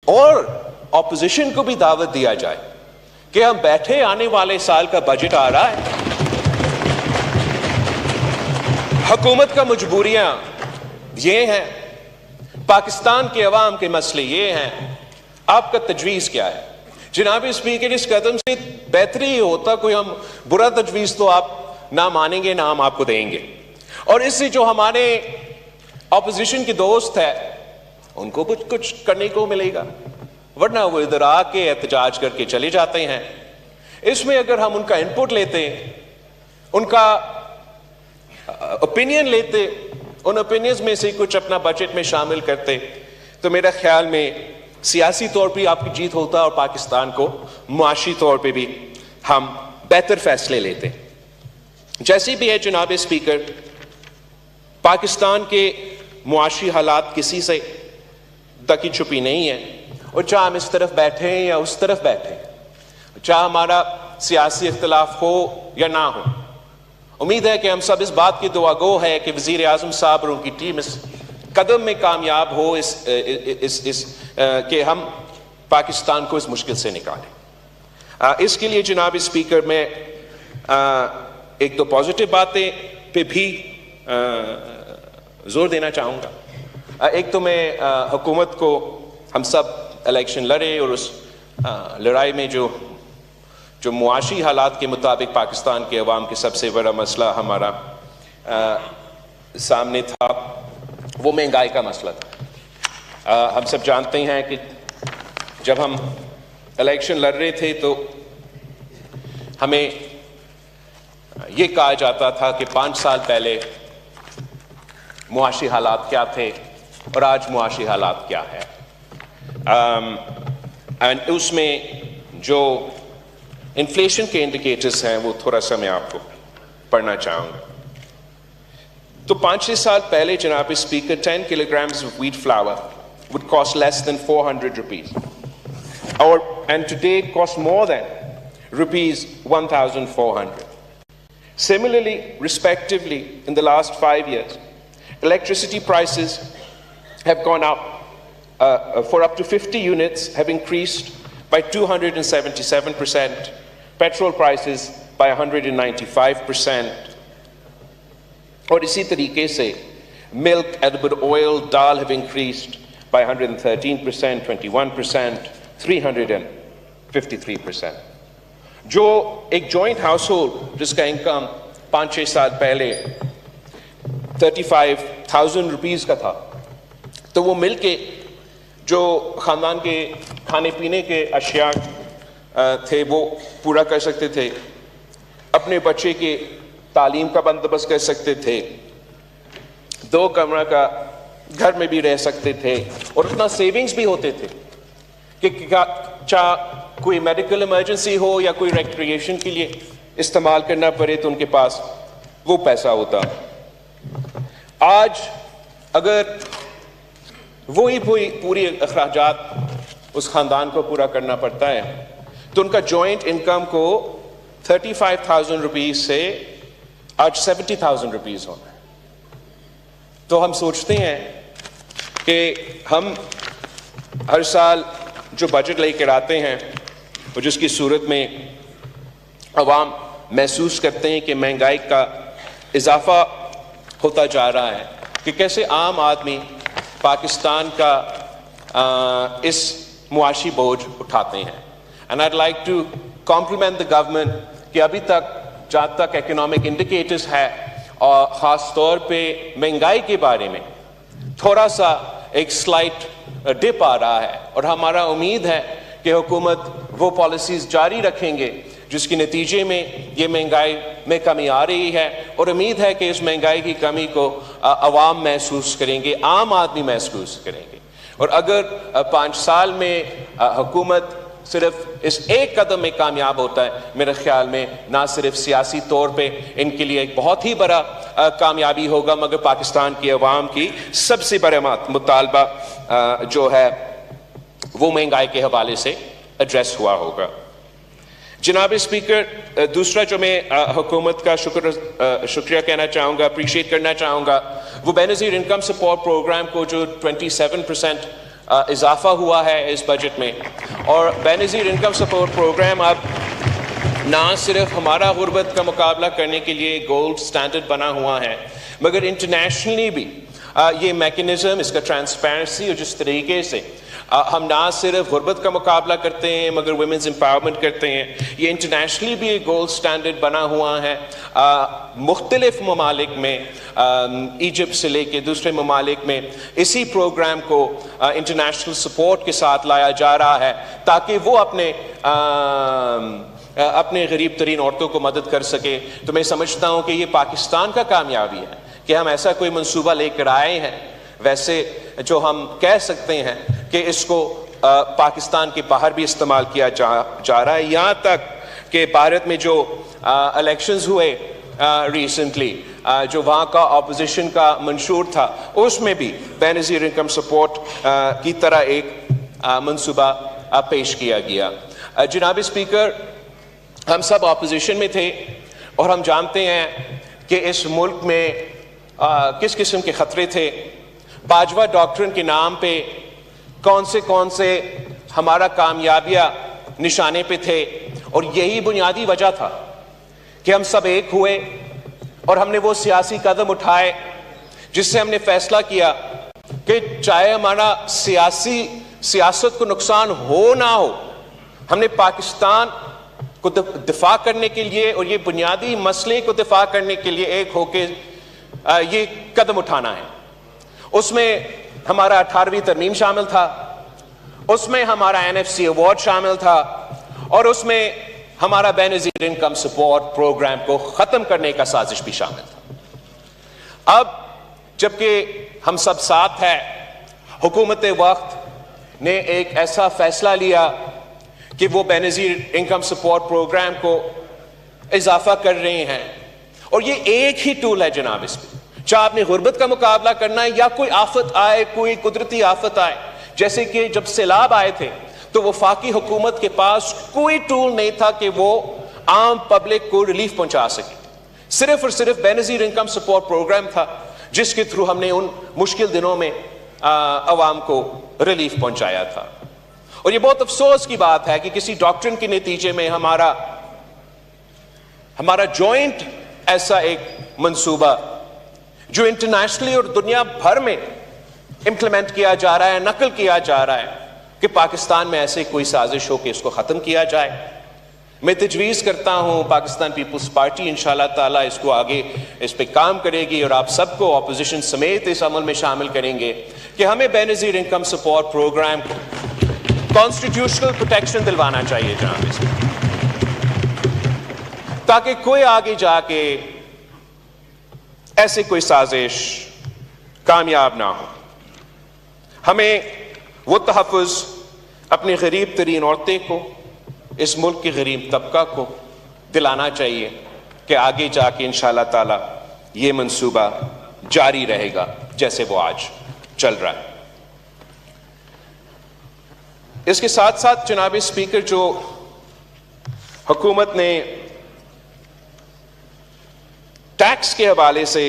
اور اپوزیشن کو بھی دعوت دیا جائے کہ ہم بیٹھے آنے والے سال کا بجٹ آ رہا ہے، حکومت کا مجبوریاں یہ ہیں، پاکستان کے عوام کے مسئلے یہ ہیں، آپ کا تجویز کیا ہے؟ جناب اسپیکر، اس قدم سے بہتری ہی ہوتا، کوئی ہم برا تجویز تو آپ نہ مانیں گے نہ ہم آپ کو دیں گے، اور اس سے جو ہمارے اپوزیشن کے دوست ہے ان کو کچھ کرنے کو ملے گا، ورنہ وہ ادھر آ کے احتجاج کر کے چلے جاتے ہیں۔ اس میں اگر ہم ان کا انپٹ لیتے، ان کا اوپینین لیتے، ان اوپینینز میں سے کچھ اپنا بجٹ میں شامل کرتے، تو میرا خیال میں سیاسی طور پہ آپ کی جیت ہوتا اور پاکستان کو معاشی طور پہ بھی ہم بہتر فیصلے لیتے۔ جیسے بھی ہے جناب اسپیکر، پاکستان کے معاشی حالات کسی سے دکی چھپی نہیں ہے، اور چاہے ہم اس طرف بیٹھے ہیں یا اس طرف بیٹھے ہیں، چاہے ہمارا سیاسی اختلاف ہو یا نہ ہو، امید ہے کہ ہم سب اس بات کی دعا گو ہے کہ وزیر اعظم صاحب اور ان کی ٹیم اس قدم میں کامیاب ہو کہ ہم پاکستان کو اس مشکل سے نکالیں۔ اس کے لیے جناب اسپیکر میں ایک دو پازیٹیو باتیں پہ بھی زور دینا چاہوں گا۔ ایک تو میں حکومت کو، ہم سب الیکشن لڑے اور اس لڑائی میں جو معاشی حالات کے مطابق پاکستان کے عوام کے سب سے بڑا مسئلہ ہمارا سامنے تھا وہ مہنگائی کا مسئلہ تھا۔ ہم سب جانتے ہیں کہ جب ہم الیکشن لڑ رہے تھے تو ہمیں یہ کہا جاتا تھا کہ 5 سال پہلے معاشی حالات کیا تھے اور آج معاشی حالات کیا ہے۔ اس میں جو انفلیشن کے انڈیکیٹرز ہیں وہ تھوڑا سا میں آپ کو پڑھنا چاہوں گا۔ تو 5-6 سال پہلے جناب speaker 10 kilograms of wheat flour would cost less than 400 rupees, and today it costs more than rupees 1,400. Similarly, respectively, in the last 5 years, electricity prices have gone up for up to 50 units have increased by 277%, petrol prices by 195%, اور اسی طریقے سے milk, edible oil, dal have increased by 113%, 21%, 353%. جو ایک joint house hold جس کا income 5-6 سال پہلے 35,000 روپیز کا تھا، تو وہ مل کے جو خاندان کے کھانے پینے کے اشیاء تھے وہ پورا کر سکتے تھے، اپنے بچے کے تعلیم کا بندوبست کر سکتے تھے، 2 کمرہ کا گھر میں بھی رہ سکتے تھے، اور اتنا سیونگز بھی ہوتے تھے کہ چاہے کوئی میڈیکل ایمرجنسی ہو یا کوئی ریکریشن کے لیے استعمال کرنا پڑے تو ان کے پاس وہ پیسہ ہوتا۔ آج اگر وہی پوری اخراجات اس خاندان کو پورا کرنا پڑتا ہے تو ان کا جوائنٹ انکم کو 35,000 روپیز سے آج 70,000 روپیز ہونا ہے۔ تو ہم سوچتے ہیں کہ ہم ہر سال جو بجٹ لے کر آتے ہیں اور جس کی صورت میں عوام محسوس کرتے ہیں کہ مہنگائی کا اضافہ ہوتا جا رہا ہے، کہ کیسے عام آدمی پاکستان کا اس معاشی بوجھ اٹھاتے ہیں۔ And I'd like to compliment the government کہ ابھی تک جہاں تک اکنامک انڈیکیٹرز ہے اور خاص طور پہ مہنگائی کے بارے میں تھوڑا سا ایک سلائٹ ڈپ آ رہا ہے، اور ہمارا امید ہے کہ حکومت وہ پالیسیز جاری رکھیں گے جس کے نتیجے میں یہ مہنگائی میں کمی آ رہی ہے، اور امید ہے کہ اس مہنگائی کی کمی کو عوام محسوس کریں گے، عام آدمی محسوس کریں گے۔ اور اگر 5 سال میں حکومت صرف اس ایک قدم میں کامیاب ہوتا ہے، میرے خیال میں نہ صرف سیاسی طور پہ ان کے لیے ایک بہت ہی بڑا کامیابی ہوگا، مگر پاکستان کی عوام کی سب سے بڑا مطالبہ جو ہے وہ مہنگائی کے حوالے سے ایڈریس ہوا ہوگا۔ جناب اسپیکر، دوسرا جو میں حکومت کا شکریہ کہنا چاہوں گا، اپریشیٹ کرنا چاہوں گا، وہ بے نظیر انکم سپورٹ پروگرام کو جو 27% اضافہ ہوا ہے اس بجٹ میں، اور بے نظیر انکم سپورٹ پروگرام اب نہ صرف ہمارا غربت کا مقابلہ کرنے کے لیے گولڈ سٹینڈرڈ بنا ہوا ہے، مگر انٹرنیشنلی بھی یہ میکنزم، اس کا ٹرانسپیرنسی، اور جس طریقے سے ہم نہ صرف غربت کا مقابلہ کرتے ہیں مگر ویمنز امپاورمنٹ کرتے ہیں، یہ انٹرنیشنلی بھی ایک گولڈ سٹینڈرڈ بنا ہوا ہے۔ مختلف ممالک میں، ایجپٹ سے لے کے دوسرے ممالک میں اسی پروگرام کو انٹرنیشنل سپورٹ کے ساتھ لایا جا رہا ہے تاکہ وہ اپنے غریب ترین عورتوں کو مدد کر سکے۔ تو میں سمجھتا ہوں کہ یہ پاکستان کا کامیابی ہے کہ ہم ایسا کوئی منصوبہ لے کر آئے ہیں، ویسے جو ہم کہہ سکتے ہیں کہ اس کو پاکستان کے باہر بھی استعمال کیا جا رہا ہے، یہاں تک کہ بھارت میں جو الیکشنز ہوئے ریسنٹلی، جو وہاں کا اپوزیشن کا منشور تھا، اس میں بھی بے نظیر انکم سپورٹ کی طرح ایک منصوبہ پیش کیا گیا۔ جناب اسپیکر، ہم سب اپوزیشن میں تھے اور ہم جانتے ہیں کہ اس ملک میں کس قسم کے خطرے تھے۔ باجوہ ڈاکٹرن کے نام پہ کون سے ہمارا کامیابیاں نشانے پہ تھے، اور یہی بنیادی وجہ تھا کہ ہم سب ایک ہوئے اور ہم نے وہ سیاسی قدم اٹھائے جس سے ہم نے فیصلہ کیا کہ چاہے ہمارا سیاست کو نقصان ہو نہ ہو، ہم نے پاکستان کو دفاع کرنے کے لیے اور یہ بنیادی مسئلے کو دفاع کرنے کے لیے ایک ہو کے یہ قدم اٹھانا ہے۔ اس میں ہمارا 18ویں ترمیم شامل تھا، اس میں ہمارا NFC ایوارڈ شامل تھا، اور اس میں ہمارا بے نظیر انکم سپورٹ پروگرام کو ختم کرنے کا سازش بھی شامل تھا۔ اب جبکہ ہم سب ساتھ ہیں، حکومت وقت نے ایک ایسا فیصلہ لیا کہ وہ بے نظیر انکم سپورٹ پروگرام کو اضافہ کر رہے ہیں، اور یہ ایک ہی ٹول ہے جناب، اس میں چاہے آپ نے غربت کا مقابلہ کرنا ہے یا کوئی آفت آئے، کوئی قدرتی آفت آئے، جیسے کہ جب سیلاب آئے تھے تو وفاقی حکومت کے پاس کوئی ٹول نہیں تھا کہ وہ عام پبلک کو ریلیف پہنچا سکے، صرف اور صرف بے نظیر انکم سپورٹ پروگرام تھا جس کے تھرو ہم نے ان مشکل دنوں میں عوام کو ریلیف پہنچایا تھا۔ اور یہ بہت افسوس کی بات ہے کہ کسی ڈاکٹرن کے نتیجے میں ہمارا جوائنٹ ایسا ایک منصوبہ جو انٹرنیشنلی اور دنیا بھر میں امپلیمنٹ کیا جا رہا ہے، نقل کیا جا رہا ہے، کہ پاکستان میں ایسے کوئی سازش ہو کہ اس کو ختم کیا جائے۔ میں تجویز کرتا ہوں پاکستان پیپلز پارٹی انشاءاللہ تعالیٰ اس کو آگے اس پہ کام کرے گی، اور آپ سب کو اپوزیشن سمیت اس عمل میں شامل کریں گے کہ ہمیں Benazir income support programme constitutional protection دلوانا چاہیے جناب، اس میں تاکہ کوئی آگے جا کے ایسے کوئی سازش کامیاب نہ ہو۔ ہمیں وہ تحفظ اپنی غریب ترین عورتیں کو، اس ملک کے غریب طبقہ کو دلانا چاہیے کہ آگے جا کے انشاءاللہ تعالی یہ منصوبہ جاری رہے گا جیسے وہ آج چل رہا ہے۔ اس کے ساتھ ساتھ جناب اسپیکر، جو حکومت نے ٹیکس کے حوالے سے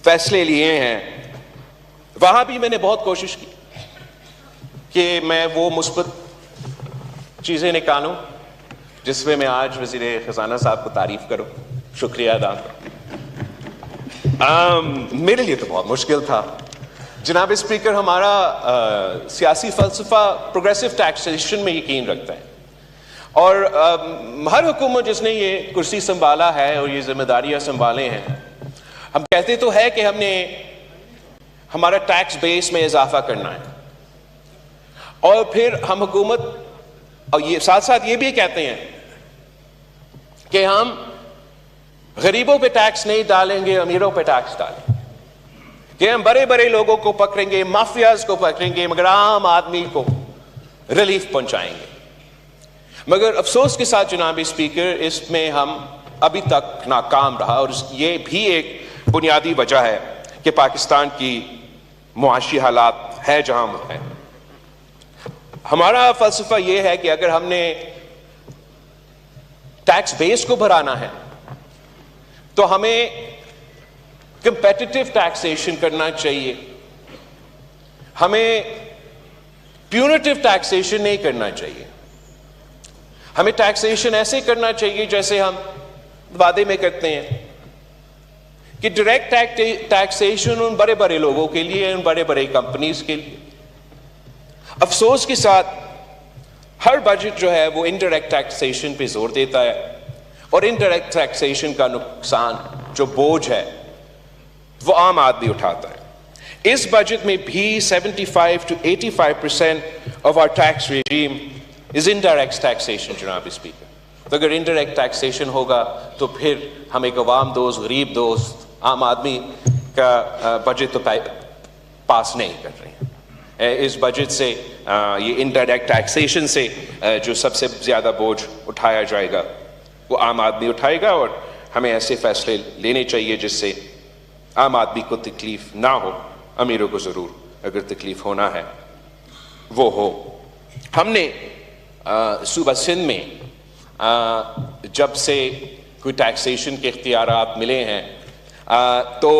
فیصلے لیے ہیں، وہاں بھی میں نے بہت کوشش کی کہ میں وہ مثبت چیزیں نکالوں جس میں آج وزیر خزانہ صاحب کو تعریف کروں، شکریہ ادا کروں۔ میرے لیے تو بہت مشکل تھا جناب اسپیکر، ہمارا سیاسی فلسفہ پروگریسو ٹیکسیشن میں یقین رکھتا ہے، اور ہر حکومت جس نے یہ کرسی سنبھالا ہے اور یہ ذمہ داریاں سنبھالے ہیں، ہم کہتے تو ہے کہ ہم نے ہمارا ٹیکس بیس میں اضافہ کرنا ہے، اور پھر ہم حکومت اور یہ ساتھ ساتھ یہ بھی کہتے ہیں کہ ہم غریبوں پہ ٹیکس نہیں ڈالیں گے، امیروں پہ ٹیکس ڈالیں گے، کہ ہم بڑے بڑے لوگوں کو پکڑیں گے، مافیاز کو پکڑیں گے، مگر عام آدمی کو ریلیف پہنچائیں گے۔ مگر افسوس کے ساتھ جناب اسپیکر، اس میں ہم ابھی تک ناکام رہا، اور یہ بھی ایک بنیادی وجہ ہے کہ پاکستان کی معاشی حالات ہے جہاں وہ ہے۔ ہمارا فلسفہ یہ ہے کہ اگر ہم نے ٹیکس بیس کو بڑھانا ہے تو ہمیں کمپیٹیٹو ٹیکسیشن کرنا چاہیے، ہمیں پیونیٹیو ٹیکسیشن نہیں کرنا چاہیے. ہمیں ٹیکسیشن ایسے کرنا چاہیے جیسے ہم وعدے میں کرتے ہیں کہ ڈائریکٹ ٹیکسیشن ان بڑے بڑے لوگوں کے لیے, ان بڑے بڑے کمپنیز کے لیے. افسوس کے ساتھ ہر بجٹ جو ہے وہ انڈائریکٹ ٹیکسیشن پہ زور دیتا ہے, اور انڈائریکٹ ٹیکسیشن کا نقصان جو بوجھ ہے وہ عام آدمی اٹھاتا ہے. اس بجٹ میں بھی 75 to 85% of our tax regime is indirect taxation جناب اسپیکر. تو اگر انڈائریکٹ ٹیکسیشن ہوگا تو پھر ہم ایک عوام دوست, غریب دوست, عام آدمی کا بجٹ تو پاس نہیں کر رہے ہیں. اس بجٹ سے یہ انڈائریکٹ ٹیکسیشن سے جو سب سے زیادہ بوجھ اٹھایا جائے گا وہ عام آدمی اٹھائے گا, اور ہمیں ایسے فیصلے لینے چاہیے جس سے عام آدمی کو تکلیف نہ ہو. امیروں کو ضرور اگر تکلیف ہونا ہے وہ ہو. ہم نے صوبہ سندھ میں جب سے کوئی ٹیکسیشن کے اختیارات ملے ہیں تو